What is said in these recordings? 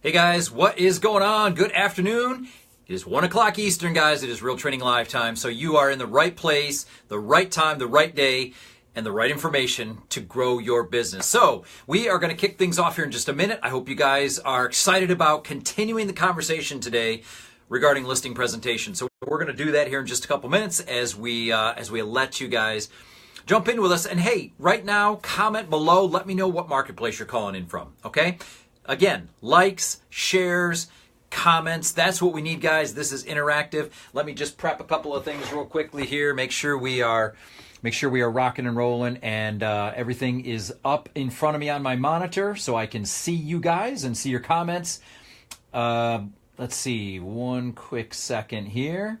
Hey guys, what is going on? Good afternoon. It is 1 o'clock Eastern, guys. It is Real Training Live time. So you are in the right place, the right time, the right day, and the right information to grow your business. So we are going to kick things off here in just a minute. I hope you guys are excited about continuing the conversation today regarding listing presentation. So we're going to do that here in just a couple minutes as we let you guys jump in with us. And hey, right now, comment below. Let me know what marketplace you're calling in from, okay? Again, likes, shares, comments. That's what we need, guys. This is interactive. Let me just prep a couple of things real quickly here. Make sure we are rocking and rolling, and everything is up in front of me on my monitor so I can see you guys and see your comments. Let's see, one quick second here.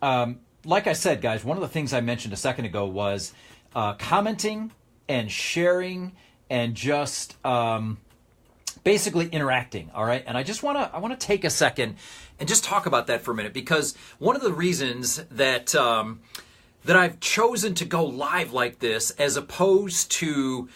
Like I said, guys, one of the things I mentioned a second ago was commenting and sharing and just basically interacting, all right? And I just want to take a second and just talk about that for a minute, because one of the reasons that that I've chosen to go live like this, as opposed to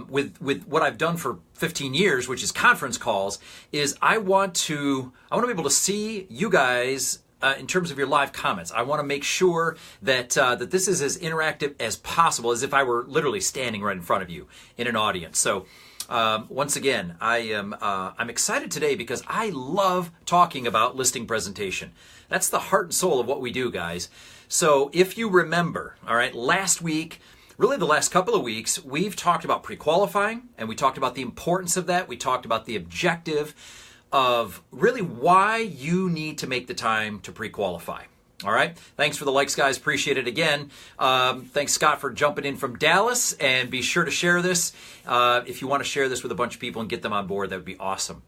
with what I've done for 15 years, which is conference calls, is I want to be able to see you guys in terms of your live comments. I want to make sure that that this is as interactive as possible, as if I were literally standing right in front of you in an audience. So once again, I'm excited today because I love talking about listing presentation. That's the heart and soul of what we do, guys. So if you remember, all right, last week, really the last couple of weeks, we've talked about pre-qualifying, and we talked about the importance of that. We talked about the objective of really why you need to make the time to pre-qualify. All right. Thanks for the likes, guys. Appreciate it again. Thanks, Scott, for jumping in from Dallas. And be sure to share this. If you want to share this with a bunch of people and get them on board, that would be awesome.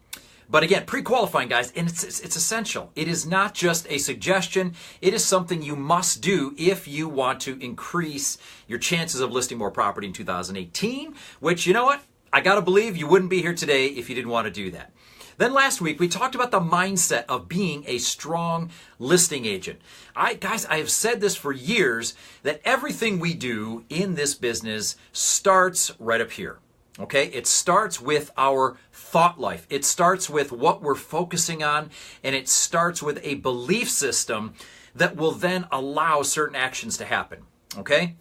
But again, pre-qualifying, guys, and it's essential. It is not just a suggestion. It is something you must do if you want to increase your chances of listing more property in 2018, which, you know what? I got to believe you wouldn't be here today if you didn't want to do that. Then last week, we talked about the mindset of being a strong listing agent. Guys, I have said this for years, that everything we do in this business starts right up here. Okay? It starts with our thought life. It starts with what we're focusing on, and it starts with a belief system that will then allow certain actions to happen. Okay?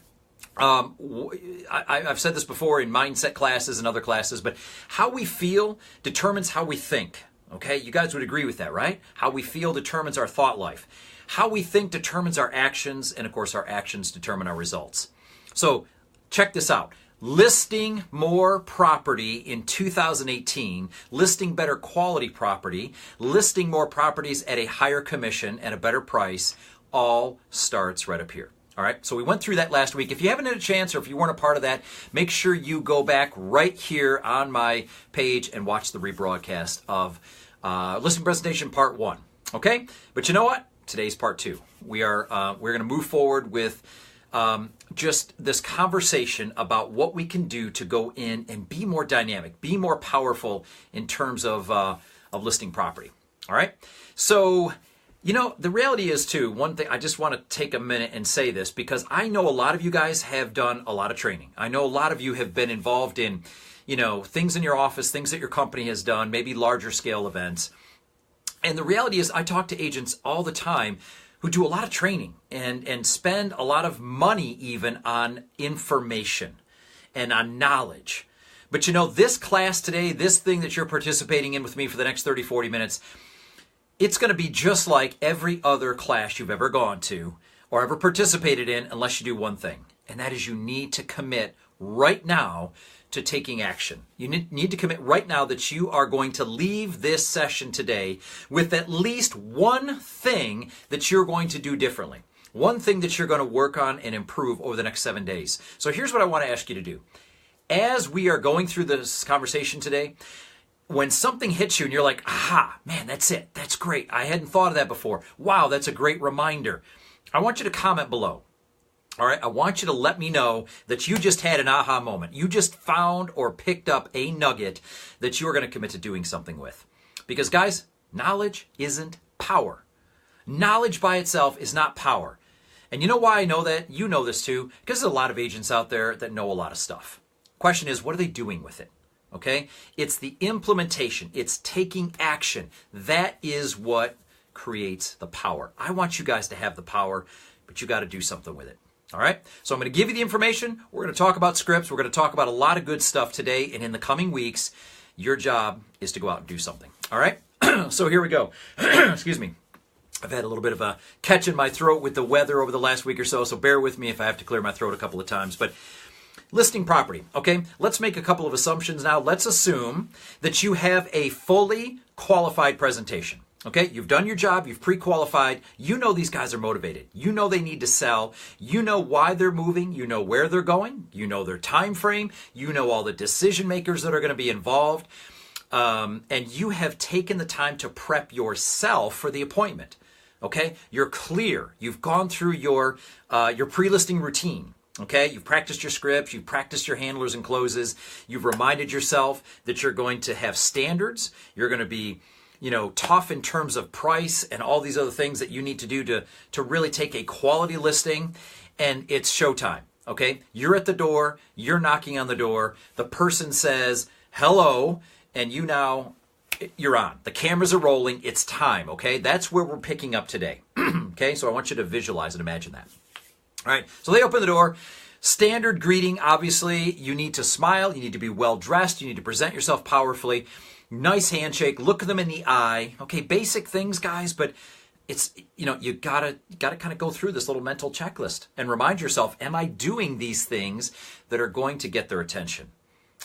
I've said this before in mindset classes and other classes, but how we feel determines how we think. Okay, you guys would agree with that, right? How we feel determines our thought life. How we think determines our actions, and of course our actions determine our results. So check this out. Listing more property in 2018, listing better quality property, listing more properties at a higher commission and a better price, all starts right up here. All right, so we went through that last week. If you haven't had a chance, or if you weren't a part of that, make sure you go back right here on my page and watch the rebroadcast of Listing Presentation Part 1. Okay, but you know what? Today's Part 2. We're going to move forward with just this conversation about what we can do to go in and be more dynamic, be more powerful in terms of listing property. All right, so. You know, the reality is, too, one thing, I just want to take a minute and say this, because I know a lot of you guys have done a lot of training. I know a lot of you have been involved in, you know, things in your office, things that your company has done, maybe larger scale events. And the reality is, I talk to agents all the time who do a lot of training and spend a lot of money even on information and on knowledge. But you know, this class today, this thing that you're participating in with me for the next 30, 40 minutes, it's going to be just like every other class you've ever gone to or ever participated in, unless you do one thing, and that is you need to commit right now to taking action. You need to commit right now that you are going to leave this session today with at least one thing that you're going to do differently, one thing that you're going to work on and improve over the next 7 days. So here's what I want to ask you to do. As we are going through this conversation today, when something hits you and you're like, aha, man, that's it. That's great. I hadn't thought of that before. Wow, that's a great reminder. I want you to comment below. All right, I want you to let me know that you just had an aha moment. You just found or picked up a nugget that you are going to commit to doing something with. Because, guys, knowledge isn't power. Knowledge by itself is not power. And you know why I know that? You know this too, because there's a lot of agents out there that know a lot of stuff. Question is, what are they doing with it? okay? It's the implementation. It's taking action. That is what creates the power. I want you guys to have the power, but you got to do something with it. All right? So I'm going to give you the information. We're going to talk about scripts. We're going to talk about a lot of good stuff today. And in the coming weeks, your job is to go out and do something. All right? So here we go. Excuse me. I've had a little bit of a catch in my throat with the weather over the last week or so, so bear with me if I have to clear my throat a couple of times. But listing property, okay? Let's make a couple of assumptions now. Let's assume that you have a fully qualified presentation. Okay, you've done your job, you've pre-qualified, you know these guys are motivated, you know they need to sell, you know why they're moving, you know where they're going, you know their time frame, you know all the decision makers that are going to be involved, and you have taken the time to prep yourself for the appointment. Okay, you're clear, you've gone through your pre-listing routine. Okay, you've practiced your scripts, you've practiced your handlers and closes, you've reminded yourself that you're going to have standards, you're going to be tough in terms of price and all these other things that you need to do to really take a quality listing, and it's showtime, okay? You're at the door, you're knocking on the door, the person says, hello, and you're on. The cameras are rolling, it's time, okay? That's where we're picking up today, okay? So I want you to visualize and imagine that. All right, so they open the door. Standard greeting, obviously, you need to smile, you need to be well-dressed, you need to present yourself powerfully. Nice handshake, look them in the eye. Okay, basic things, guys, but it's, you gotta kind of go through this little mental checklist and remind yourself, am I doing these things that are going to get their attention?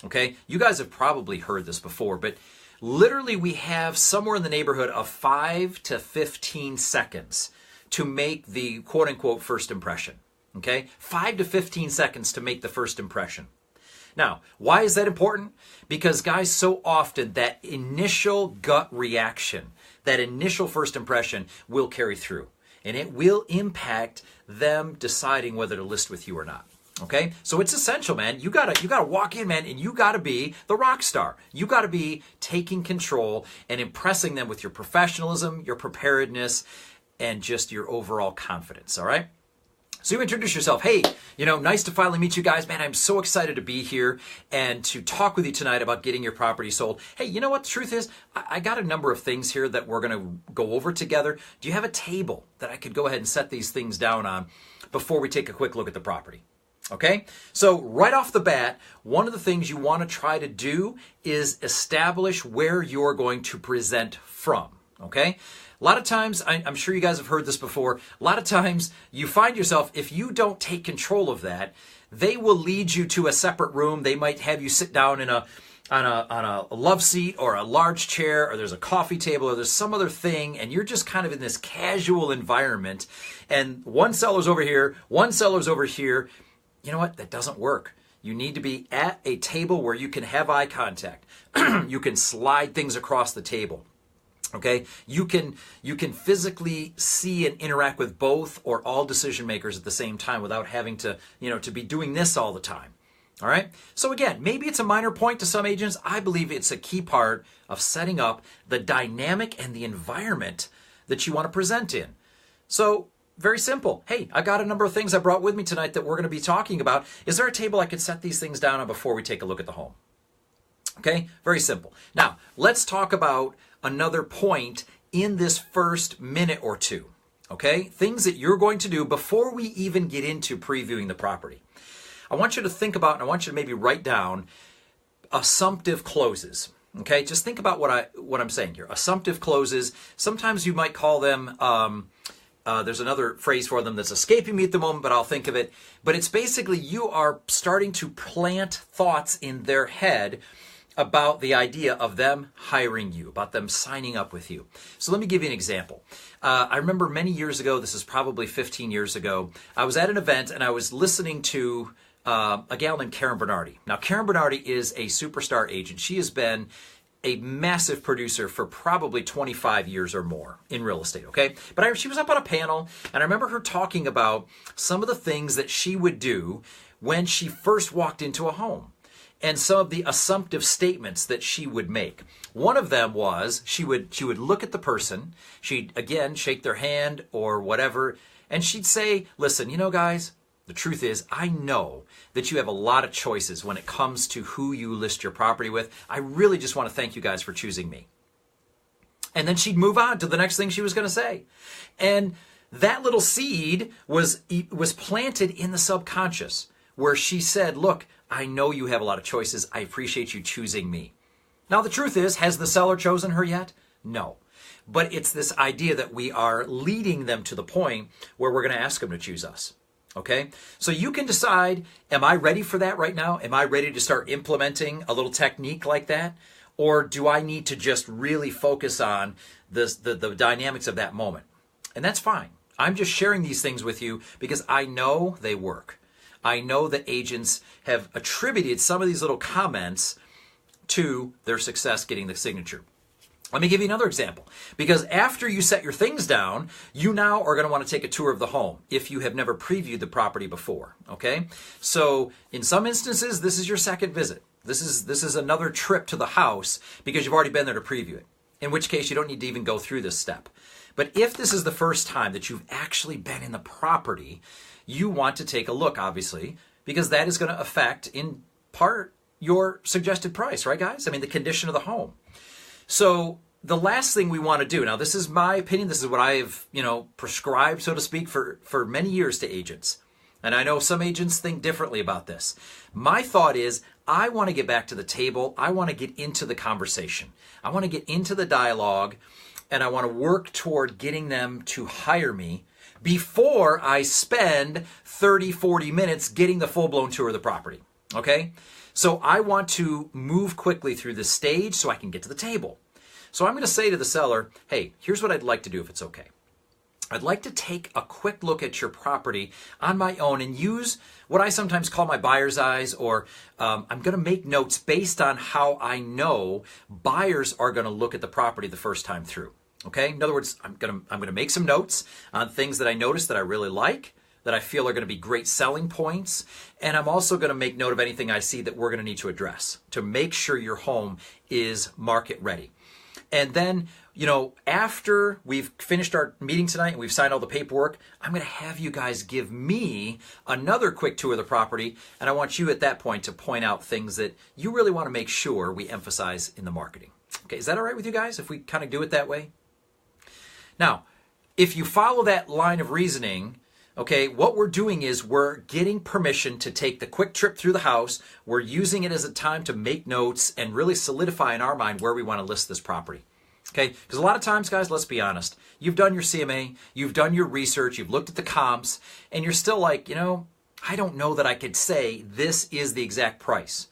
Okay, you guys have probably heard this before, but literally we have somewhere in the neighborhood of 5 to 15 seconds to make the quote unquote first impression. Okay, 5 to 15 seconds to make the first impression. Now, why is that important? Because, guys, so often that initial gut reaction, that initial first impression will carry through. And it will impact them deciding whether to list with you or not. Okay? So it's essential, man. You gotta walk in, man, and you gotta be the rock star. You gotta be taking control and impressing them with your professionalism, your preparedness, and just your overall confidence. All right? So you introduce yourself. Hey, nice to finally meet you guys. Man, I'm so excited to be here and to talk with you tonight about getting your property sold. Hey, you know what the truth is? I got a number of things here that we're going to go over together. Do you have a table that I could go ahead and set these things down on before we take a quick look at the property? Okay, so right off the bat, one of the things you want to try to do is establish where you're going to present from. Okay? A lot of times, I'm sure you guys have heard this before, a lot of times you find yourself, if you don't take control of that, they will lead you to a separate room. They might have you sit down on a love seat or a large chair, or there's a coffee table, or there's some other thing, and you're just kind of in this casual environment, and one seller's over here, one seller's over here. You know what? That doesn't work. You need to be at a table where you can have eye contact. You can slide things across the table. Okay, you can physically see and interact with both or all decision makers at the same time without having to, to be doing this all the time. All right. So again, maybe it's a minor point to some agents. I believe it's a key part of setting up the dynamic and the environment that you want to present in. So very simple. Hey, I got a number of things I brought with me tonight that we're going to be talking about. Is there a table I could set these things down on before we take a look at the home? Okay, very simple. Now, let's talk about another point in this first minute or two, okay? Things that you're going to do before we even get into previewing the property. I want you to think about, and I want you to maybe write down assumptive closes, okay? Just think about what I'm saying here. Assumptive closes, sometimes you might call them, there's another phrase for them that's escaping me at the moment, but I'll think of it. But it's basically you are starting to plant thoughts in their head about the idea of them hiring you, about them signing up with you. So let me give you an example. I remember many years ago, this is probably 15 years ago, I was at an event and I was listening to a gal named Karen Bernardi. Now, Karen Bernardi is a superstar agent. She has been a massive producer for probably 25 years or more in real estate, okay? But she was up on a panel, and I remember her talking about some of the things that she would do when she first walked into a home, and some of the assumptive statements that she would make. One of them was she would look at the person, she'd again shake their hand or whatever, and she'd say, listen, guys, The truth is, I know that you have a lot of choices when it comes to who you list your property with. I really just want to thank you guys for choosing me. And then she'd move on to the next thing she was going to say. And that little seed was planted in the subconscious where she said, look, I know you have a lot of choices. I appreciate you choosing me. Now, the truth is, has the seller chosen her yet? No. But it's this idea that we are leading them to the point where we're going to ask them to choose us. Okay? So you can decide, am I ready for that right now? Am I ready to start implementing a little technique like that? Or do I need to just really focus on the dynamics of that moment? And that's fine. I'm just sharing these things with you because I know they work. I know that agents have attributed some of these little comments to their success getting the signature. Let me give you another example. Because after you set your things down, you now are going to want to take a tour of the home if you have never previewed the property before. Okay? So in some instances, this is your second visit. This is another trip to the house because you've already been there to preview it. In which case, you don't need to even go through this step. But if this is the first time that you've actually been in the property, you want to take a look, obviously, because that is going to affect, in part, your suggested price, right, guys? I mean, the condition of the home. So the last thing we want to do, now this is my opinion, this is what I've, prescribed, so to speak, for many years to agents. And I know some agents think differently about this. My thought is, I want to get back to the table. I want to get into the conversation. I want to get into the dialogue, and I want to work toward getting them to hire me before I spend 30, 40 minutes getting the full-blown tour of the property. Okay? So I want to move quickly through this stage so I can get to the table. So I'm going to say to the seller, hey, here's what I'd like to do if it's okay. I'd like to take a quick look at your property on my own and use what I sometimes call my buyer's eyes, or I'm going to make notes based on how I know buyers are going to look at the property the first time through. Okay? In other words, I'm going to make some notes on things that I notice that I really like, that I feel are going to be great selling points. And I'm also going to make note of anything I see that we're going to need to address to make sure your home is market ready. And then, after we've finished our meeting tonight and we've signed all the paperwork, I'm going to have you guys give me another quick tour of the property. And I want you at that point to point out things that you really want to make sure we emphasize in the marketing. Okay, is that all right with you guys if we kind of do it that way? Now, if you follow that line of reasoning, okay, what we're doing is we're getting permission to take the quick trip through the house. We're using it as a time to make notes and really solidify in our mind where we want to list this property. Okay, because a lot of times, guys, let's be honest, you've done your CMA, you've done your research, you've looked at the comps, and you're still like, I don't know that I could say this is the exact price.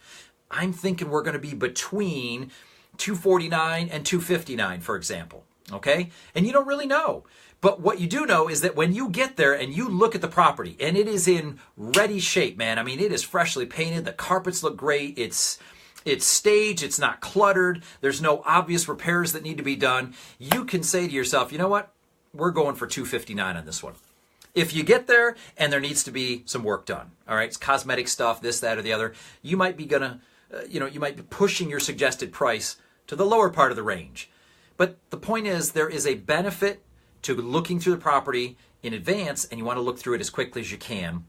I'm thinking we're going to be between $249 and $259, for example. Okay, and you don't really know. But what you do know is that when you get there and you look at the property and it is in ready shape, man. I mean, it is freshly painted. The carpets look great. It's staged. It's not cluttered. There's no obvious repairs that need to be done. You can say to yourself, you know what? We're going for $259 on this one. If you get there and there needs to be some work done, all right, it's cosmetic stuff, this, that, or the other, you might be you might be pushing your suggested price to the lower part of the range. But the point is, there is a benefit to looking through the property in advance, and you want to look through it as quickly as you can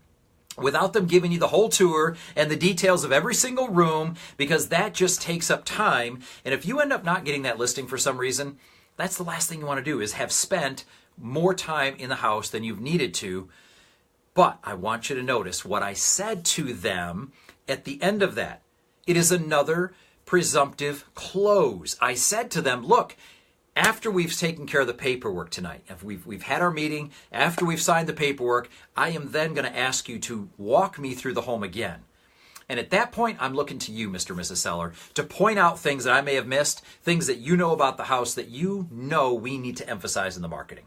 without them giving you the whole tour and the details of every single room, because that just takes up time. And if you end up not getting that listing for some reason, that's the last thing you want to do, is have spent more time in the house than you've needed to. But I want you to notice what I said to them at the end of that. It is another presumptive close. I said to them, look, after we've taken care of the paperwork tonight, if we've had our meeting, after we've signed the paperwork, I am then going to ask you to walk me through the home again. And at that point, I'm looking to you, Mr. and Mrs. Seller, to point out things that I may have missed, things that you know about the house that you know we need to emphasize in the marketing.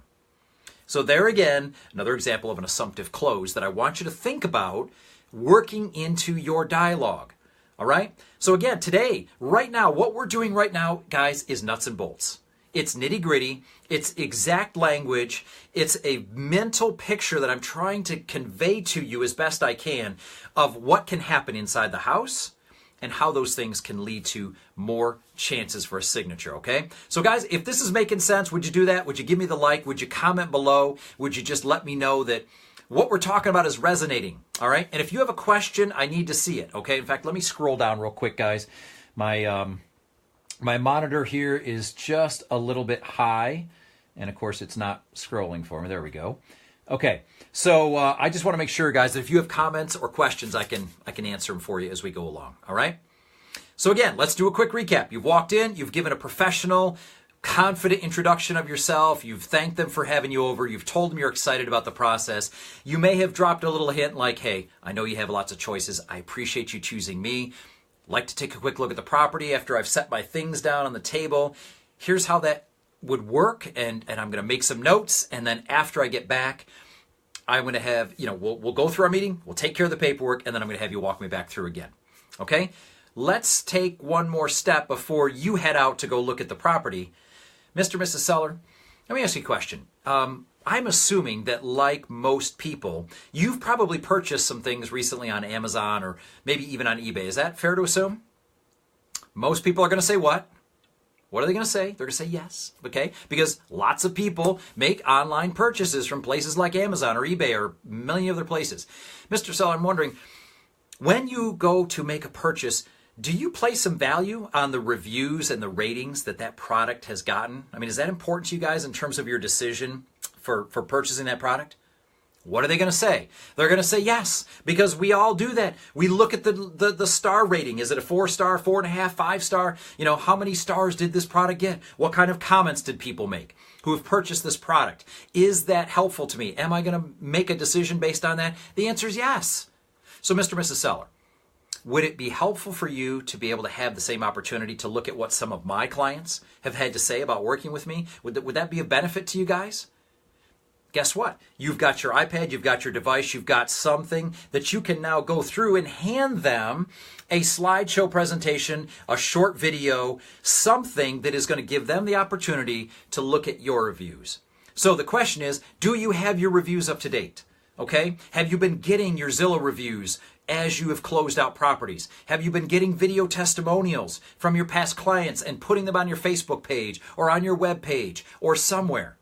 So there again, another example of an assumptive close that I want you to think about working into your dialogue. All right? So again, today, right now, what we're doing right now, guys, is nuts and bolts. It's nitty gritty. It's exact language. It's a mental picture that I'm trying to convey to you as best I can of what can happen inside the house and how those things can lead to more chances for a signature, okay? So guys, if this is making sense, would you do that? Would you give me the like? Would you comment below? Would you just let me know that what we're talking about is resonating, all right? And if you have a question, I need to see it, okay? In fact, let me scroll down real quick, guys. My monitor here is just a little bit high, and of course it's not scrolling for me. There we go. Okay, so I just want to make sure, guys, that if you have comments or questions, I can answer them for you as we go along, all right? So again, let's do a quick recap. You've walked in, you've given a professional, confident introduction of yourself. You've thanked them for having you over. You've told them you're excited about the process. You may have dropped a little hint like, hey, I know you have lots of choices. I appreciate you choosing me. Like to take a quick look at the property after I've set my things down on the table. Here's how that would work, and I'm going to make some notes, and then after I get back, I'm going to have, we'll go through our meeting, we'll take care of the paperwork, and then I'm going to have you walk me back through again. Okay? Let's take one more step before you head out to go look at the property. Mr. and Mrs. Seller, let me ask you a question. I'm assuming that, like most people, you've probably purchased some things recently on Amazon or maybe even on eBay. Is that fair to assume? Most people are going to say what? What are they going to say? They're going to say yes, okay? Because lots of people make online purchases from places like Amazon or eBay or many other places. Mr. Seller, I'm wondering, when you go to make a purchase, do you place some value on the reviews and the ratings that product has gotten? I mean, is that important to you guys in terms of your decision for purchasing that product? What are they going to say? They're going to say yes, because we all do that. We look at the star rating. Is it a 4-star, 4.5, 5-star? How many stars did this product get? What kind of comments did people make who have purchased this product? Is that helpful to me? Am I going to make a decision based on that? The answer is yes. So, Mr. and Mrs. Seller, would it be helpful for you to be able to have the same opportunity to look at what some of my clients have had to say about working with me? Would that be a benefit to you guys? Guess what? You've got your iPad, you've got your device, you've got something that you can now go through and hand them a slideshow presentation, a short video, something that is going to give them the opportunity to look at your reviews. So the question is, do you have your reviews up to date? Okay? Have you been getting your Zillow reviews as you have closed out properties? Have you been getting video testimonials from your past clients and putting them on your Facebook page or on your web page or somewhere?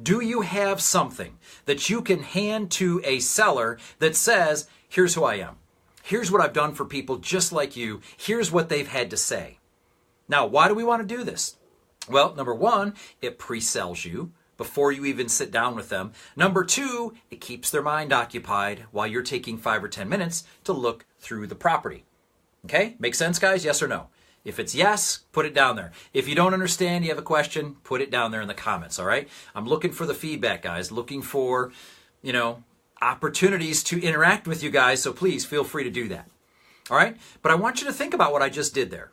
Do you have something that you can hand to a seller that says, here's who I am. Here's what I've done for people just like you. Here's what they've had to say. Now, why do we want to do this? Well, number one, it pre-sells you before you even sit down with them. Number two, it keeps their mind occupied while you're taking 5 or 10 minutes to look through the property. Okay? Make sense, guys? Yes or no? If it's yes, put it down there. If you don't understand, you have a question, put it down there in the comments, all right? I'm looking for the feedback, guys. Looking for, opportunities to interact with you guys, so please feel free to do that. All right? But I want you to think about what I just did there.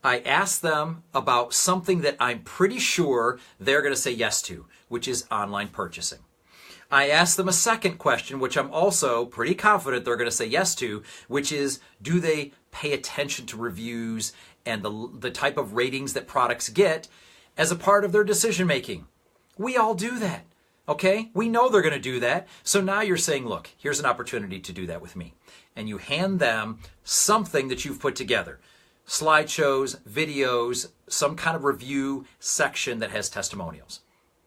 I asked them about something that I'm pretty sure they're going to say yes to, which is online purchasing. I asked them a second question, which I'm also pretty confident they're going to say yes to, which is, do they pay attention to reviews and the type of ratings that products get as a part of their decision making? We all do that, okay? We know they're going to do that. So now you're saying, look, here's an opportunity to do that with me. And you hand them something that you've put together. Slideshows, videos, some kind of review section that has testimonials.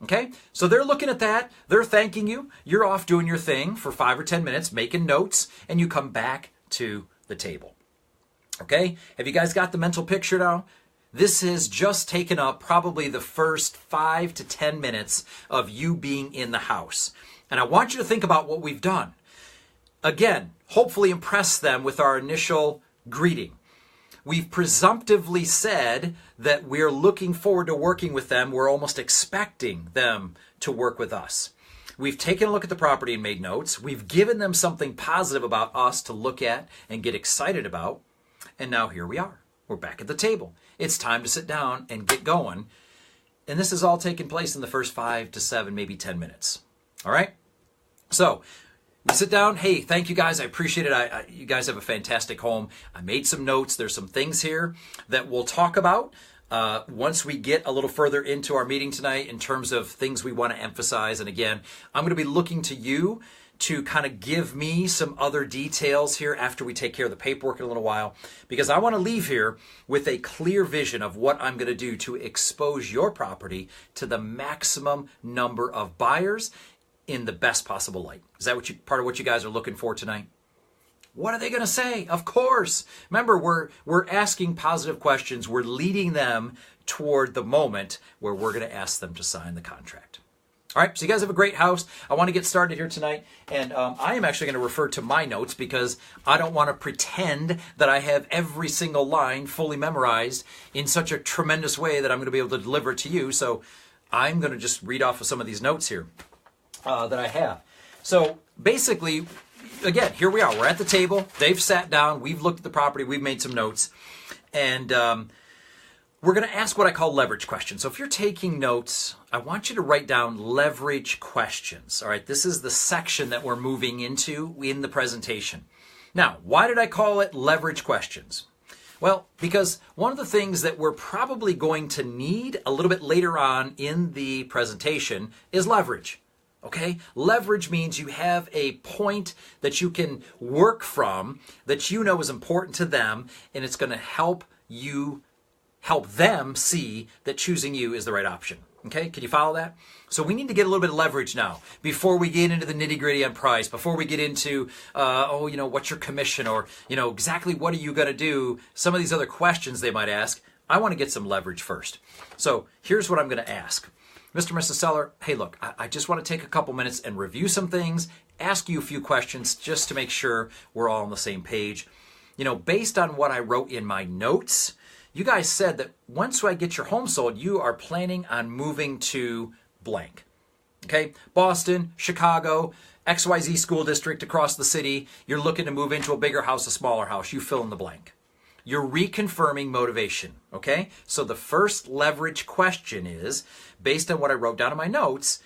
Okay, so they're looking at that, they're thanking you, you're off doing your thing for 5 or 10 minutes, making notes, and you come back to the table. Okay, have you guys got the mental picture now? This has just taken up probably the first 5 to 10 minutes of you being in the house. And I want you to think about what we've done. Again, hopefully impress them with our initial greeting. We've presumptively said that we're looking forward to working with them. We're almost expecting them to work with us. We've taken a look at the property and made notes. We've given them something positive about us to look at and get excited about. And now here we are. We're back at the table. It's time to sit down and get going. And this has all taken place in the first 5 to 7, maybe 10 minutes. All right? So, we sit down. Hey, thank you guys. I appreciate it. You guys have a fantastic home. I made some notes. There's some things here that we'll talk about once we get a little further into our meeting tonight in terms of things we want to emphasize. And again, I'm going to be looking to you to kind of give me some other details here after we take care of the paperwork in a little while, because I want to leave here with a clear vision of what I'm going to do to expose your property to the maximum number of buyers in the best possible light. Is that part of what you guys are looking for tonight? What are they going to say? Of course. Remember, we're asking positive questions. We're leading them toward the moment where we're going to ask them to sign the contract. All right, so you guys have a great house. I want to get started here tonight, and I am actually going to refer to my notes because I don't want to pretend that I have every single line fully memorized in such a tremendous way that I'm going to be able to deliver it to you. So I'm going to just read off of some of these notes here that I have. So basically, again, here we are. We're at the table. They've sat down. We've looked at the property. We've made some notes, and we're going to ask what I call leverage questions. So if you're taking notes, I want you to write down leverage questions. All right, this is the section that we're moving into in the presentation. Now, why did I call it leverage questions? Well, because one of the things that we're probably going to need a little bit later on in the presentation is leverage. Okay? Leverage means you have a point that you can work from that you know is important to them, and it's going to help them see that choosing you is the right option. Okay, can you follow that? So we need to get a little bit of leverage now before we get into the nitty gritty on price, before we get into, what's your commission, or, exactly what are you going to do? Some of these other questions they might ask. I want to get some leverage first. So here's what I'm going to ask. Mr. and Mrs. Seller, hey, look, I just want to take a couple minutes and review some things, ask you a few questions just to make sure we're all on the same page. Based on what I wrote in my notes, you guys said that once I get your home sold, you are planning on moving to blank. Okay? Boston, Chicago, XYZ school district across the city. You're looking to move into a bigger house, a smaller house. You fill in the blank. You're reconfirming motivation. Okay? So the first leverage question is, based on what I wrote down in my notes,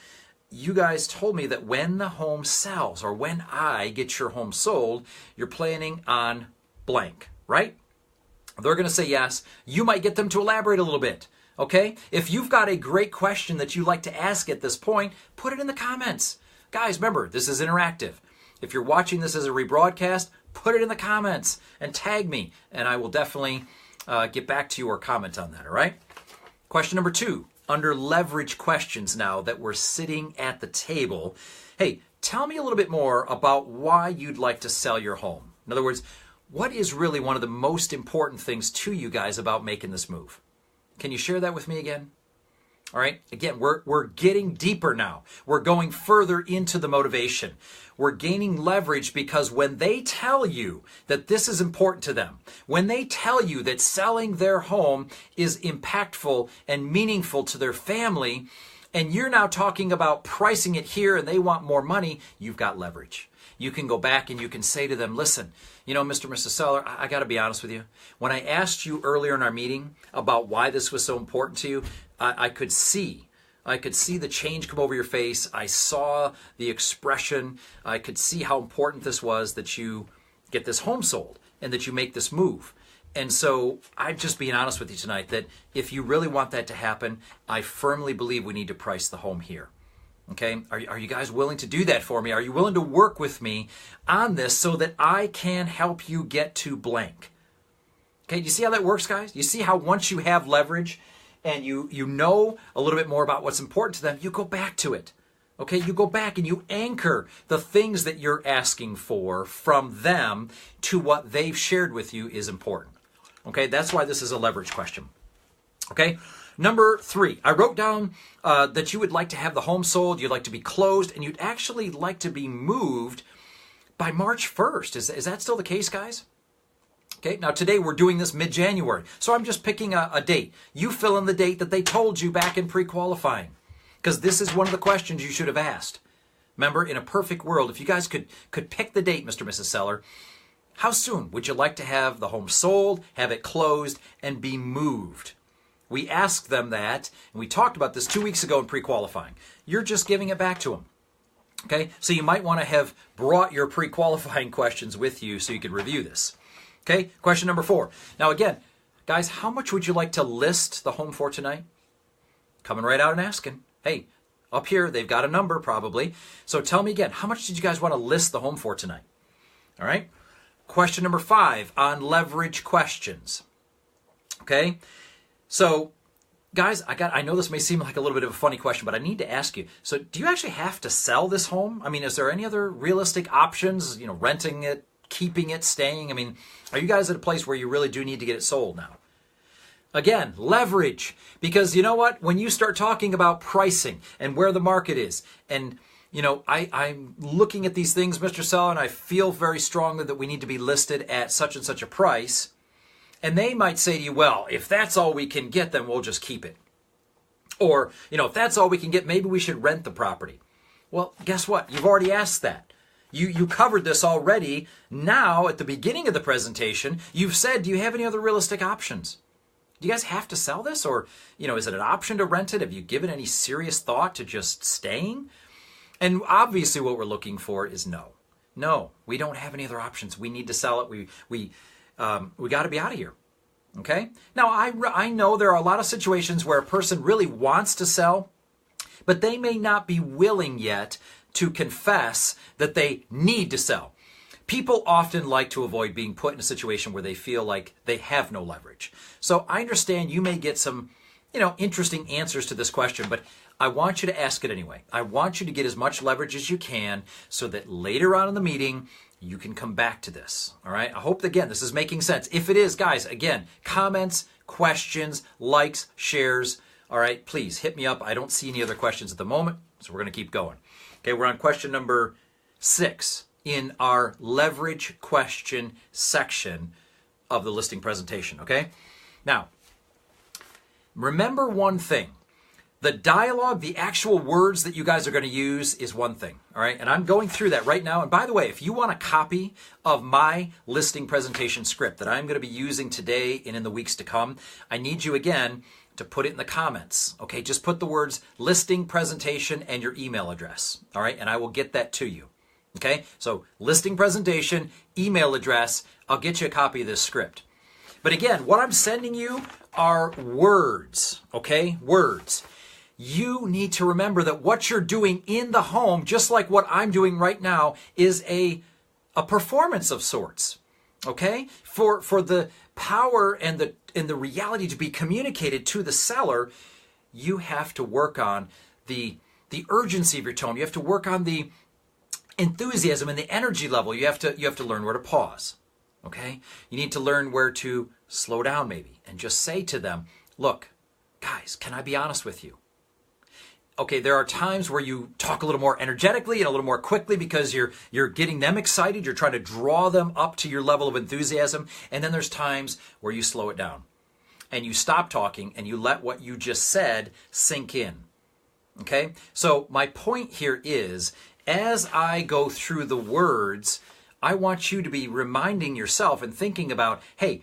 you guys told me that when the home sells, or when I get your home sold, you're planning on blank, right? They're going to say yes. You might get them to elaborate a little bit, okay? If you've got a great question that you'd like to ask at this point, put it in the comments. Guys, remember, this is interactive. If you're watching this as a rebroadcast, put it in the comments and tag me, and I will definitely get back to you or comment on that, all right? Question number 2, under leverage questions now that we're sitting at the table. Hey, tell me a little bit more about why you'd like to sell your home. In other words, what is really one of the most important things to you guys about making this move? Can you share that with me again? All right. Again, we're getting deeper now. We're going further into the motivation. We're gaining leverage because when they tell you that this is important to them, when they tell you that selling their home is impactful and meaningful to their family, and you're now talking about pricing it here and they want more money, you've got leverage. You can go back and you can say to them, listen, Mr. and Mrs. Seller, I got to be honest with you. When I asked you earlier in our meeting about why this was so important to you, I could see the change come over your face. I saw the expression. I could see how important this was that you get this home sold and that you make this move. And so I'm just being honest with you tonight that if you really want that to happen, I firmly believe we need to price the home here. Okay, are you guys willing to do that for me? Are you willing to work with me on this so that I can help you get to blank? Okay, do you see how that works, guys? You see how once you have leverage and you know a little bit more about what's important to them, you go back to it. Okay, you go back and you anchor the things that you're asking for from them to what they've shared with you is important. Okay, that's why this is a leverage question. Okay. Number 3, I wrote down that you would like to have the home sold, you'd like to be closed, and you'd actually like to be moved by March 1st. Is that still the case, guys? Okay, now today we're doing this mid-January, so I'm just picking a date. You fill in the date that they told you back in pre-qualifying, because this is one of the questions you should have asked. Remember, in a perfect world, if you guys could pick the date, Mr. and Mrs. Seller, how soon would you like to have the home sold, have it closed, and be moved? We asked them that, and we talked about this 2 weeks ago in pre-qualifying. You're just giving it back to them. Okay, so you might want to have brought your pre-qualifying questions with you so you could review this. Okay, question number 4. Now again, guys, how much would you like to list the home for tonight? Coming right out and asking. Hey, up here, they've got a number probably. So tell me again, how much did you guys want to list the home for tonight? All right, question number 5 on leverage questions. Okay. So guys, I know this may seem like a little bit of a funny question, but I need to ask you. So do you actually have to sell this home? I mean, is there any other realistic options, renting it, keeping it, staying? I mean, are you guys at a place where you really do need to get it sold now? Again, leverage, because you know what? When you start talking about pricing and where the market is, and I'm looking at these things, Mr. Seller, and I feel very strongly that we need to be listed at such and such a price. And they might say to you, well, if that's all we can get, then we'll just keep it. Or, if that's all we can get, maybe we should rent the property. Well, guess what? You've already asked that. You covered this already. Now, at the beginning of the presentation, you've said, do you have any other realistic options? Do you guys have to sell this? Or, is it an option to rent it? Have you given any serious thought to just staying? And obviously what we're looking for is no. No, we don't have any other options. We need to sell it. We got to be out of here. Okay? Now, I know there are a lot of situations where a person really wants to sell, but they may not be willing yet to confess that they need to sell. People often like to avoid being put in a situation where they feel like they have no leverage. So I understand you may get some, interesting answers to this question, but I want you to ask it anyway. I want you to get as much leverage as you can so that later on in the meeting, you can come back to this. All right? I hope, again, this is making sense. If it is, guys, again, comments, questions, likes, shares. All right? Please hit me up. I don't see any other questions at the moment, so we're going to keep going. Okay, we're on question number 6 in our leverage question section of the listing presentation, okay? Now, remember one thing. The dialogue, the actual words that you guys are going to use is one thing, all right? And I'm going through that right now. And by the way, if you want a copy of my listing presentation script that I'm going to be using today and in the weeks to come, I need you again to put it in the comments, okay? Just put the words listing presentation and your email address, all right? And I will get that to you, okay? So listing presentation, email address, I'll get you a copy of this script. But again, what I'm sending you are words, okay? Words. You need to remember that what you're doing in the home, just like what I'm doing right now, is a performance of sorts, okay? For the power and the reality to be communicated to the seller, you have to work on the urgency of your tone. You have to work on the enthusiasm and the energy level. You have to learn where to pause, okay? You need to learn where to slow down maybe and just say to them, look, guys, can I be honest with you? Okay, there are times where you talk a little more energetically and a little more quickly because you're getting them excited. You're trying to draw them up to your level of enthusiasm. And then there's times where you slow it down and you stop talking and you let what you just said sink in. Okay? So my point here is, as I go through the words, I want you to be reminding yourself and thinking about, hey,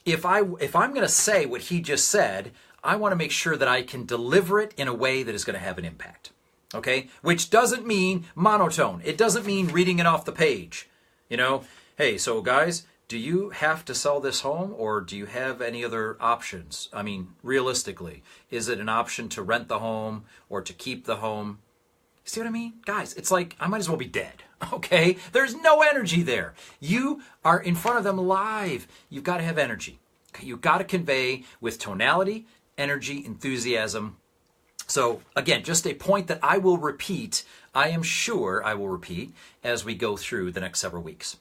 if I'm going to say what he just said, I want to make sure that I can deliver it in a way that is going to have an impact, okay? Which doesn't mean monotone. It doesn't mean reading it off the page, Hey, so guys, do you have to sell this home or do you have any other options? I mean, realistically, is it an option to rent the home or to keep the home? See what I mean? Guys, it's like I might as well be dead, okay? There's no energy there. You are in front of them live. You've got to have energy. Okay? You've got to convey with tonality, energy, enthusiasm. So again, just a point that I will repeat, I am sure I will repeat as we go through the next several weeks.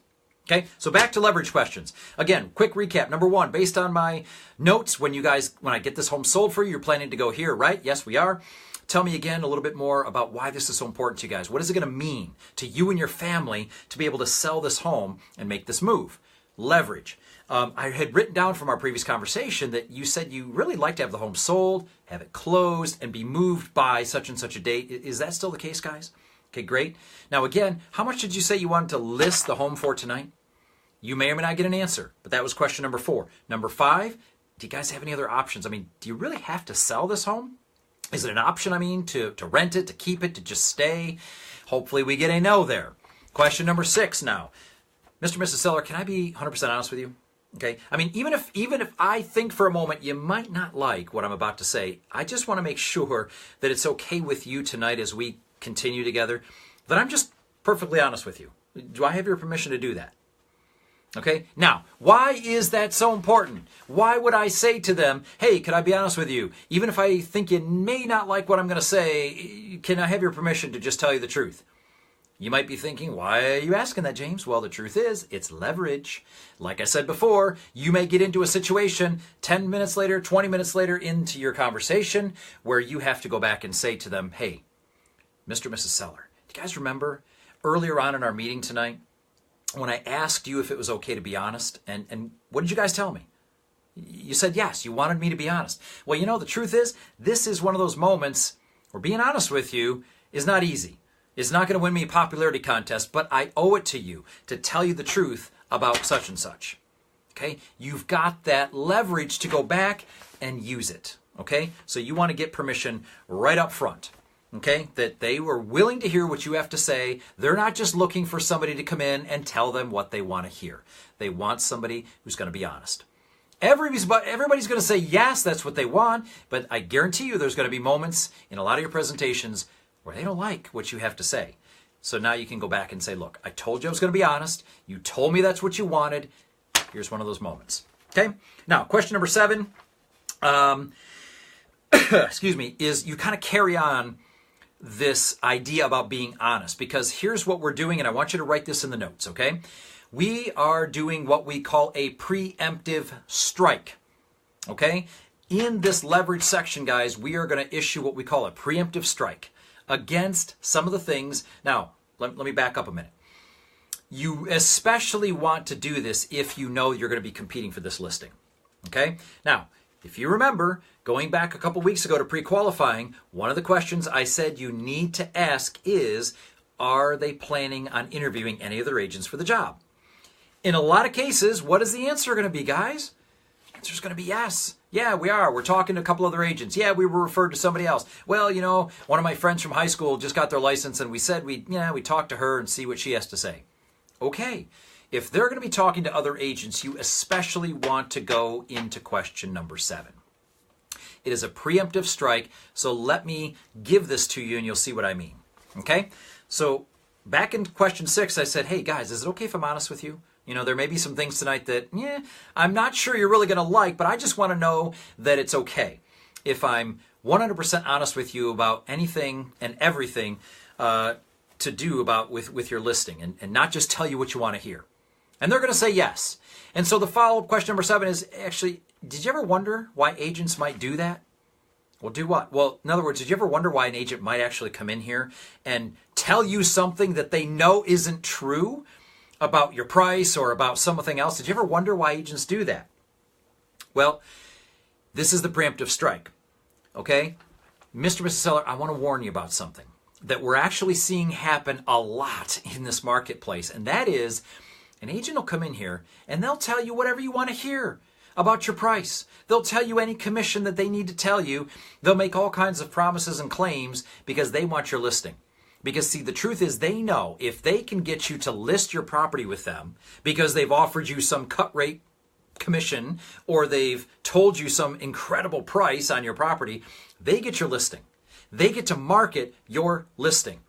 Okay, so back to leverage questions. Again, quick recap. Number 1, based on my notes, when I get this home sold for you, you're planning to go here, right? Yes, we are. Tell me again a little bit more about why this is so important to you guys. What is it going to mean to you and your family to be able to sell this home and make this move? Leverage. I had written down from our previous conversation that you said you really like to have the home sold, have it closed, and be moved by such and such a date. Is that still the case, guys? Okay, great. Now again, how much did you say you wanted to list the home for tonight? You may or may not get an answer, but that was question number 4. Number 5, do you guys have any other options? I mean, do you really have to sell this home? Is it an option, to rent it, to keep it, to just stay? Hopefully we get a no there. Question number 6 now. Mr. and Mrs. Seller, can I be 100% honest with you? Okay, I mean, even if I think for a moment you might not like what I'm about to say, I just want to make sure that it's okay with you tonight as we continue together, that I'm just perfectly honest with you. Do I have your permission to do that? Okay, now, why is that so important? Why would I say to them, hey, can I be honest with you? Even if I think you may not like what I'm going to say, can I have your permission to just tell you the truth? You might be thinking, why are you asking that, James? Well, the truth is, it's leverage. Like I said before, you may get into a situation 10 minutes later, 20 minutes later into your conversation where you have to go back and say to them, hey, Mr. and Mrs. Seller, do you guys remember earlier on in our meeting tonight, when I asked you if it was okay to be honest, and what did you guys tell me? You said yes, you wanted me to be honest. Well, you know, the truth is, this is one of those moments where being honest with you is not easy. It's not going to win me a popularity contest, but I owe it to you to tell you the truth about such and such. Okay? You've got that leverage to go back and use it. Okay? So you want to get permission right up front. Okay, that they were willing to hear what you have to say. They're not just looking for somebody to come in and tell them what they want to hear. They want somebody who's going to be honest. Everybody's going to say, yes, that's what they want, but I guarantee you there's going to be moments in a lot of your presentations where they don't like what you have to say. So now you can go back and say, look, I told you I was going to be honest. You told me that's what you wanted. Here's one of those moments. Okay, now question number 7, excuse me, is you kind of carry on this idea about being honest, because here's what we're doing, and I want you to write this in the notes, okay? We are doing what we call a preemptive strike, okay? In this leverage section, guys, we are going to issue what we call a preemptive strike against some of the things. Now, let me back up a minute. You especially want to do this if you know you're going to be competing for this listing, okay? Now, if you remember, going back a couple weeks ago to pre-qualifying, one of the questions I said you need to ask is, are they planning on interviewing any other agents for the job? In a lot of cases, what is the answer going to be, guys? The answer is going to be yes. Yeah, we are. We're talking to a couple other agents. Yeah, we were referred to somebody else. Well, you know, one of my friends from high school just got their license, and we said we talk to her and see what she has to say. Okay. If they're going to be talking to other agents, you especially want to go into question number 7. It is a preemptive strike, so let me give this to you and you'll see what I mean. Okay? So back in question 6, I said, hey guys, is it okay if I'm honest with you? You know, there may be some things tonight that, I'm not sure you're really going to like, but I just want to know that it's okay if I'm 100% honest with you about anything and everything to do about with your listing, and not just tell you what you want to hear. And they're going to say yes. And so the follow-up question number 7 is actually, did you ever wonder why agents might do that? Well, do what? Well, in other words, did you ever wonder why an agent might actually come in here and tell you something that they know isn't true about your price or about something else? Did you ever wonder why agents do that? Well, this is the preemptive strike. Okay? Mr. and Mrs. Seller, I want to warn you about something that we're actually seeing happen a lot in this marketplace, and that is, an agent will come in here and they'll tell you whatever you want to hear about your price. They'll tell you any commission that they need to tell you. They'll make all kinds of promises and claims because they want your listing. Because see, the truth is they know if they can get you to list your property with them because they've offered you some cut rate commission or they've told you some incredible price on your property, they get your listing. They get to market your listing.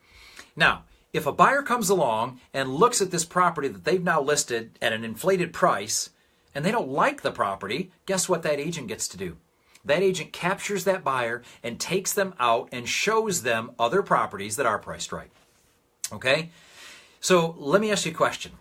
Now, if a buyer comes along and looks at this property that they've now listed at an inflated price and they don't like the property, guess what that agent gets to do? That agent captures that buyer and takes them out and shows them other properties that are priced right. Okay? So let me ask you a question.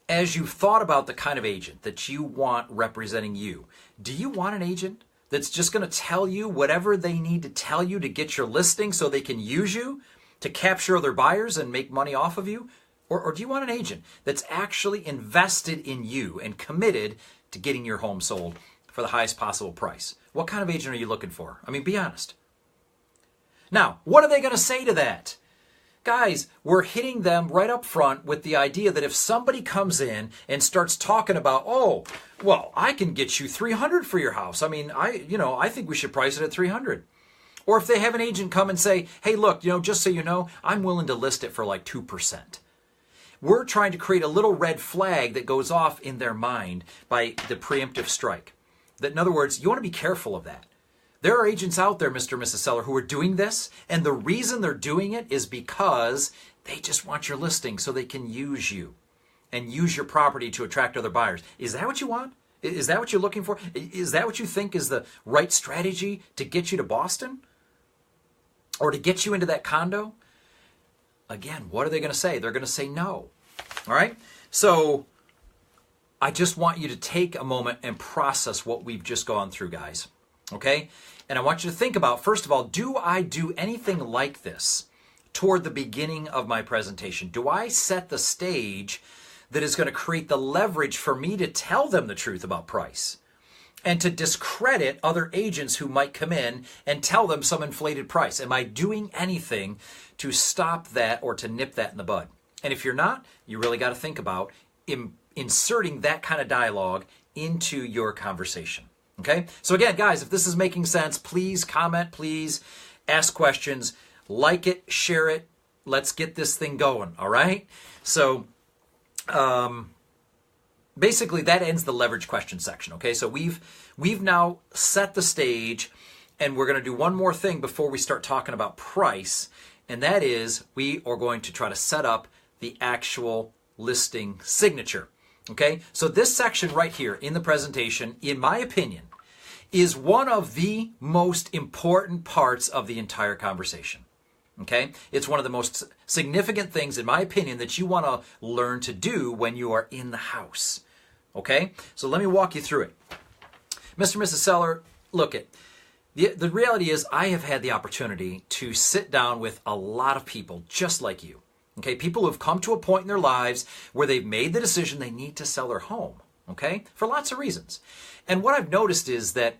As you've thought about the kind of agent that you want representing you, do you want an agent that's just going to tell you whatever they need to tell you to get your listing so they can use you to capture other buyers and make money off of you? Or do you want an agent that's actually invested in you and committed to getting your home sold for the highest possible price? What kind of agent are you looking for? I mean, be honest. Now, what are they going to say to that? Guys, we're hitting them right up front with the idea that if somebody comes in and starts talking about, oh, well, I can get you $300 for your house. I mean, I think we should price it at $300. Or if they have an agent come and say, hey, look, just so you know, I'm willing to list it for like 2%. We're trying to create a little red flag that goes off in their mind by the preemptive strike. That, in other words, you want to be careful of that. There are agents out there, Mr. and Mrs. Seller, who are doing this, and the reason they're doing it is because they just want your listing so they can use you. and use your property to attract other buyers. Is that what you want? Is that what you're looking for? Is that what you think is the right strategy to get you to Boston? Or to get you into that condo? Again, what are they going to say? They're going to say no. All right? So I just want you to take a moment and process what we've just gone through, guys. Okay? And I want you to think about, first of all, do I do anything like this toward the beginning of my presentation? Do I set the stage that is going to create the leverage for me to tell them the truth about price and to discredit other agents who might come in and tell them some inflated price? Am I doing anything to stop that or to nip that in the bud? And if you're not, you really got to think about inserting that kind of dialogue into your conversation. Okay? So again, guys, if this is making sense, please comment, please ask questions, like it, share it. Let's get this thing going, all right? So basically that ends the leverage question section, okay? So we've now set the stage, and we're going to do one more thing before we start talking about price, and that is we are going to try to set up the actual listing signature, okay? So this section right here in the presentation, in my opinion, is one of the most important parts of the entire conversation. Okay? It's one of the most significant things, in my opinion, that you want to learn to do when you are in the house. Okay? So let me walk you through it. Mr. and Mrs. Seller, look at the reality is I have had the opportunity to sit down with a lot of people just like you. Okay? People who have come to a point in their lives where they've made the decision they need to sell their home. Okay? For lots of reasons. And what I've noticed is that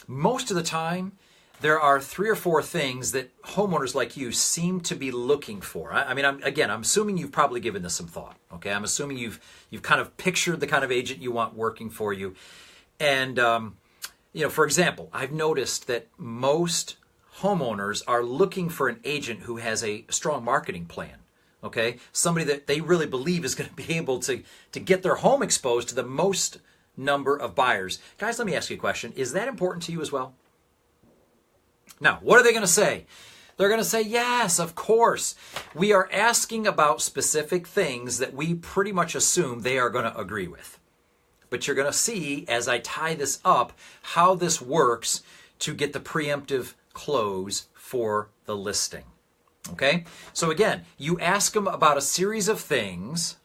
most of the time, there are 3 or 4 things that homeowners like you seem to be looking for. I mean, I'm assuming you've probably given this some thought. Okay, I'm assuming you've kind of pictured the kind of agent you want working for you. And for example, I've noticed that most homeowners are looking for an agent who has a strong marketing plan. Okay, somebody that they really believe is going to be able to get their home exposed to the most number of buyers. Guys, let me ask you a question. Is that important to you as well? Now, what are they going to say? They're going to say, yes, of course. We are asking about specific things that we pretty much assume they are going to agree with. But you're going to see, as I tie this up, how this works to get the preemptive close for the listing. Okay? So again, you ask them about a series of things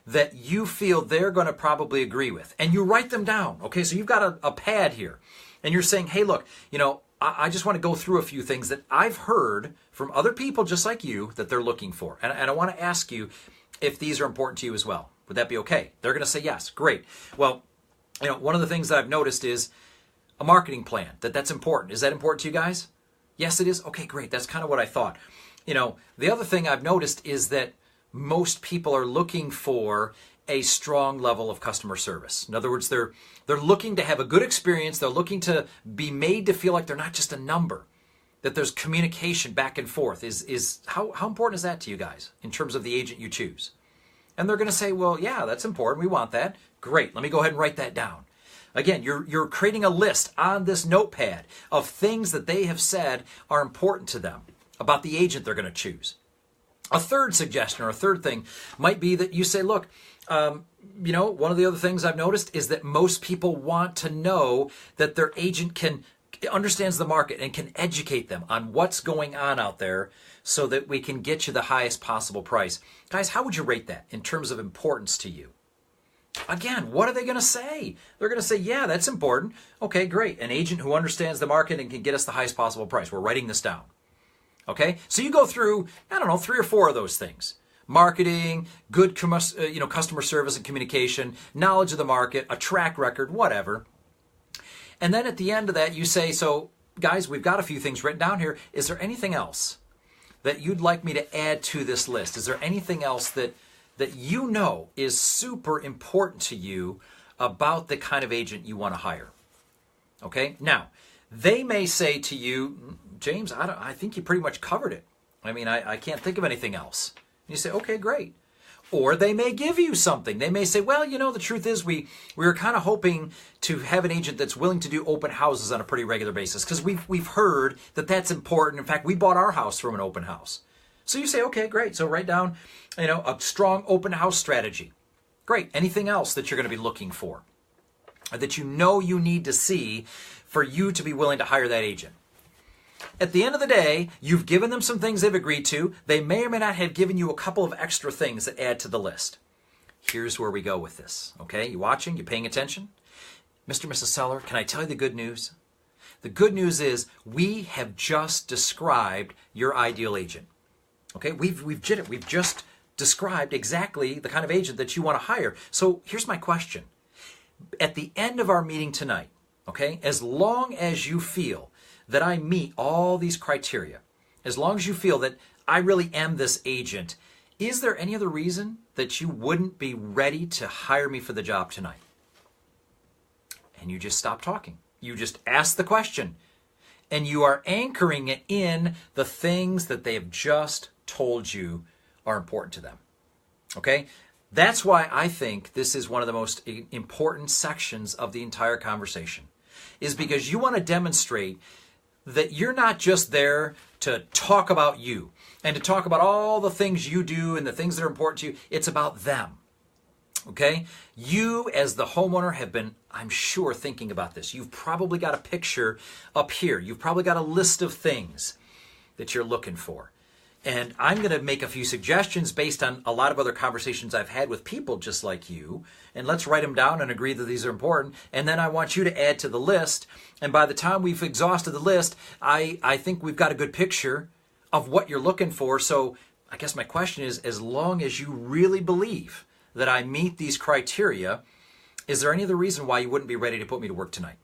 that you feel they're going to probably agree with. And you write them down. Okay? So you've got a pad here. And you're saying, hey, look, I just want to go through a few things that I've heard from other people just like you that they're looking for. And I want to ask you if these are important to you as well. Would that be okay? They're going to say yes. Great. Well, one of the things that I've noticed is a marketing plan, that's important. Is that important to you guys? Yes, it is. Okay, great. That's kind of what I thought. The other thing I've noticed is that most people are looking for a strong level of customer service. In other words, they're looking to have a good experience. They're looking to be made to feel like they're not just a number, that there's communication back and forth. How important is that to you guys in terms of the agent you choose? And they're going to say, well, yeah, that's important. We want that. Great. Let me go ahead and write that down. Again, you're creating a list on this notepad of things that they have said are important to them about the agent they're going to choose. A third suggestion or a third thing might be that you say, look, one of the other things I've noticed is that most people want to know that their agent understands the market and can educate them on what's going on out there so that we can get you the highest possible price. Guys, how would you rate that in terms of importance to you? Again, what are they going to say? They're going to say, yeah, that's important. Okay, great. An agent who understands the market and can get us the highest possible price. We're writing this down. Okay, so you go through, 3 or 4 of those things. Marketing, good customer service and communication, knowledge of the market, a track record, whatever. And then at the end of that, you say, so guys, we've got a few things written down here. Is there anything else that you'd like me to add to this list? Is there anything else that is super important to you about the kind of agent you want to hire? Okay, now, they may say to you, James, I think you pretty much covered it. I mean, I can't think of anything else. And you say, okay, great. Or they may give you something. They may say, well, the truth is we were kind of hoping to have an agent that's willing to do open houses on a pretty regular basis because we've heard that that's important. In fact, we bought our house from an open house. So you say, okay, great. So write down, a strong open house strategy. Great. Anything else that you're going to be looking for, or that you know you need to see for you to be willing to hire that agent? At the end of the day, you've given them some things they've agreed to. They may or may not have given you a couple of extra things that add to the list. Here's where we go with this. Okay, you watching? You paying attention? Mr. and Mrs. Seller, can I tell you the good news? The good news is we have just described your ideal agent. Okay, we've just described exactly the kind of agent that you want to hire. So here's my question. At the end of our meeting tonight, okay, as long as you feel that I meet all these criteria, as long as you feel that I really am this agent, is there any other reason that you wouldn't be ready to hire me for the job tonight? And you just stop talking. You just ask the question. And you are anchoring it in the things that they have just told you are important to them. Okay? That's why I think this is one of the most important sections of the entire conversation, is because you want to demonstrate that you're not just there to talk about you and to talk about all the things you do and the things that are important to you. It's about them. Okay? You as the homeowner have been, I'm sure, thinking about this. You've probably got a picture up here. You've probably got a list of things that you're looking for. And I'm going to make a few suggestions based on a lot of other conversations I've had with people just like you. And let's write them down and agree that these are important. And then I want you to add to the list. And by the time we've exhausted the list, I think we've got a good picture of what you're looking for. So I guess my question is, as long as you really believe that I meet these criteria, is there any other reason why you wouldn't be ready to put me to work tonight?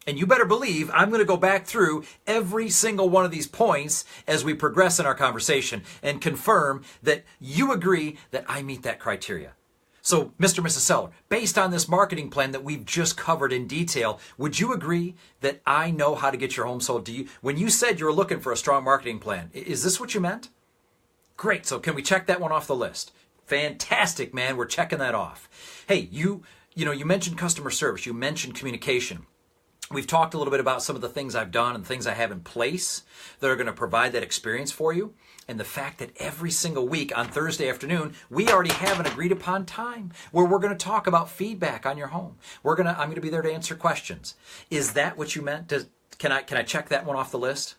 And you better believe I'm going to go back through every single one of these points as we progress in our conversation and confirm that you agree that I meet that criteria. So, Mr. and Mrs. Seller, based on this marketing plan that we've just covered in detail, would you agree that I know how to get your home sold? When you said you were looking for a strong marketing plan, is this what you meant? Great. So can we check that one off the list? Fantastic, man. We're checking that off. Hey, you mentioned customer service. You mentioned communication. We've talked a little bit about some of the things I've done and things I have in place that are going to provide that experience for you. And the fact that every single week on Thursday afternoon, we already have an agreed upon time where we're going to talk about feedback on your home. I'm going to be there to answer questions. Is that what you meant? Can I check that one off the list?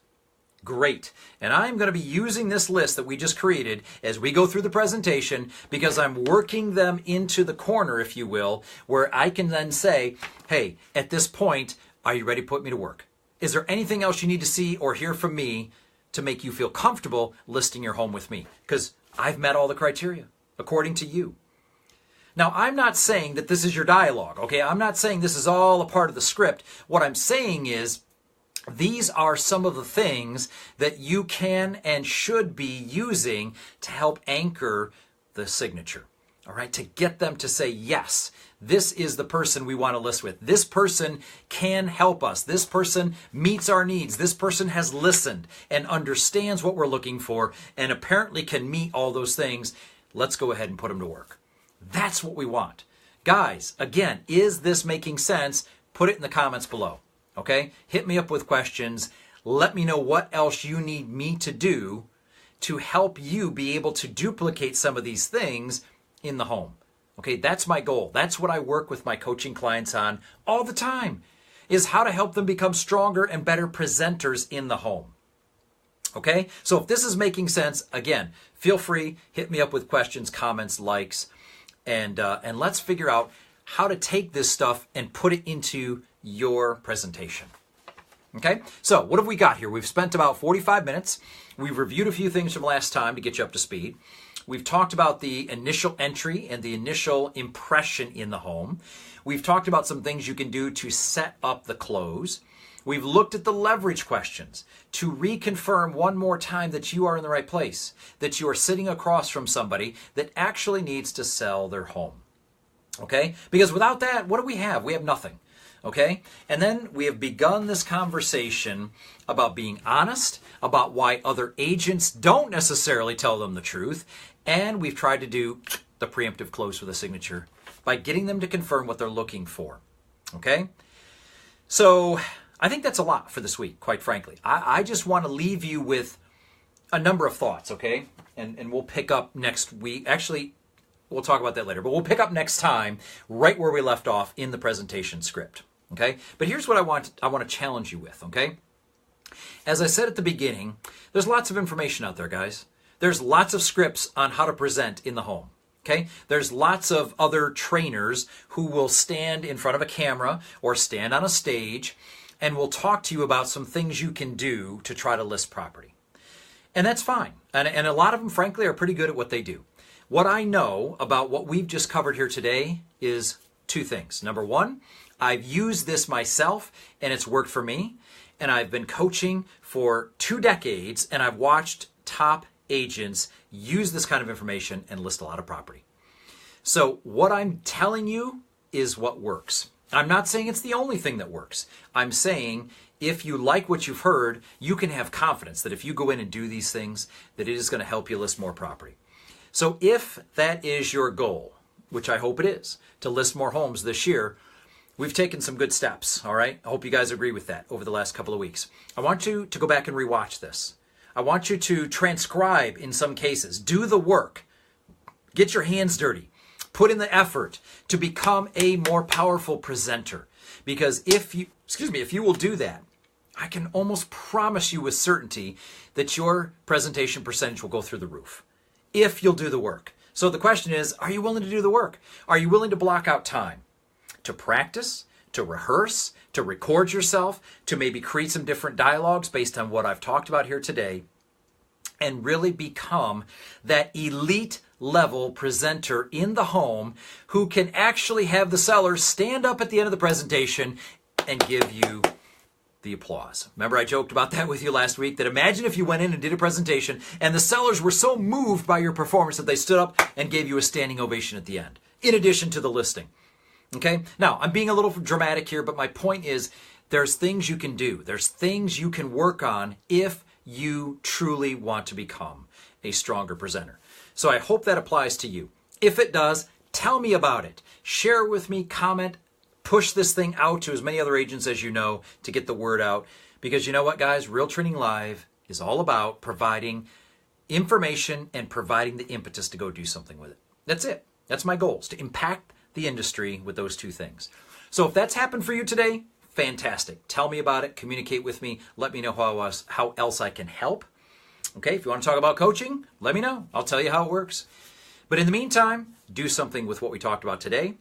Great. And I'm going to be using this list that we just created as we go through the presentation, because I'm working them into the corner, if you will, where I can then say, hey, at this point, are you ready to put me to work? Is there anything else you need to see or hear from me to make you feel comfortable listing your home with me? Because I've met all the criteria according to you. Now, I'm not saying that this is your dialogue, okay? I'm not saying this is all a part of the script. What I'm saying is these are some of the things that you can and should be using to help anchor the signature, all right? To get them to say, yes, this is the person we want to list with. This person can help us. This person meets our needs. This person has listened and understands what we're looking for and apparently can meet all those things. Let's go ahead and put them to work. That's what we want. Guys, again, is this making sense? Put it in the comments below, okay? Hit me up with questions. Let me know what else you need me to do to help you be able to duplicate some of these things in the home. Okay, that's my goal. That's what I work with my coaching clients on all the time, is how to help them become stronger and better presenters in the home. Okay, so if this is making sense, again, feel free, hit me up with questions, comments, likes, and let's figure out how to take this stuff and put it into your presentation. Okay, so what have we got here? We've spent about 45 minutes. We've reviewed a few things from last time to get you up to speed. We've talked about the initial entry and the initial impression in the home. We've talked about some things you can do to set up the close. We've looked at the leverage questions to reconfirm one more time that you are in the right place, that you are sitting across from somebody that actually needs to sell their home. Okay? Because without that, what do we have? We have nothing. Okay? And then we have begun this conversation about being honest, about why other agents don't necessarily tell them the truth, and we've tried to do the preemptive close with a signature by getting them to confirm what they're looking for. Okay? So I think that's a lot for this week, quite frankly. I just want to leave you with a number of thoughts, okay? And we'll pick up next week. Actually, We'll talk about that later. But we'll pick up next time right where we left off in the presentation script. Okay? But here's what I want to challenge you with, okay? As I said at the beginning, there's lots of information out there, guys. There's lots of scripts on how to present in the home. Okay? There's lots of other trainers who will stand in front of a camera or stand on a stage and will talk to you about some things you can do to try to list property. And that's fine. And a lot of them, frankly, are pretty good at what they do. What I know about what we've just covered here today is two things. Number one, I've used this myself and it's worked for me. And I've been coaching for 2 decades and I've watched top agents use this kind of information and list a lot of property. So what I'm telling you is what works. I'm not saying it's the only thing that works. I'm saying if you like what you've heard, you can have confidence that if you go in and do these things, that it is going to help you list more property. So if that is your goal, which I hope it is, to list more homes this year, we've taken some good steps, all right? I hope you guys agree with that over the last couple of weeks. I want you to go back and rewatch this. I want you to transcribe in some cases. Do the work. Get your hands dirty. Put in the effort to become a more powerful presenter. Because if you will do that, I can almost promise you with certainty that your presentation percentage will go through the roof. If you'll do the work. So the question is, are you willing to do the work? Are you willing to block out time to practice, to rehearse, to record yourself, to maybe create some different dialogues based on what I've talked about here today, and really become that elite level presenter in the home who can actually have the seller stand up at the end of the presentation and give you the applause. Remember I joked about that with you last week, that imagine if you went in and did a presentation and the sellers were so moved by your performance that they stood up and gave you a standing ovation at the end, in addition to the listing. Okay? Now, I'm being a little dramatic here, but my point is there's things you can do. There's things you can work on if you truly want to become a stronger presenter. So I hope that applies to you. If it does, tell me about it. Share with me, comment, push this thing out to as many other agents as you know to get the word out. Because you know what, guys? Real Training Live is all about providing information and providing the impetus to go do something with it. That's it. That's my goal, is to impact the industry with those two things. So if that's happened for you today, fantastic. Tell me about it. Communicate with me. Let me know how else I can help. Okay, if you want to talk about coaching, let me know. I'll tell you how it works. But in the meantime, do something with what we talked about today.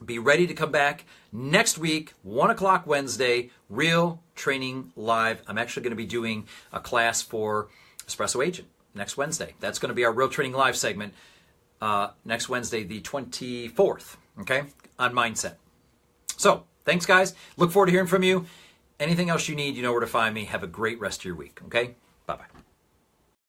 Be ready to come back next week, 1 o'clock Wednesday, Real Training Live. I'm actually going to be doing a class for Espresso Agent next Wednesday. That's going to be our Real Training Live segment next Wednesday, the 24th, okay, on Mindset. So, thanks, guys. Look forward to hearing from you. Anything else you need, you know where to find me. Have a great rest of your week, okay? Bye-bye.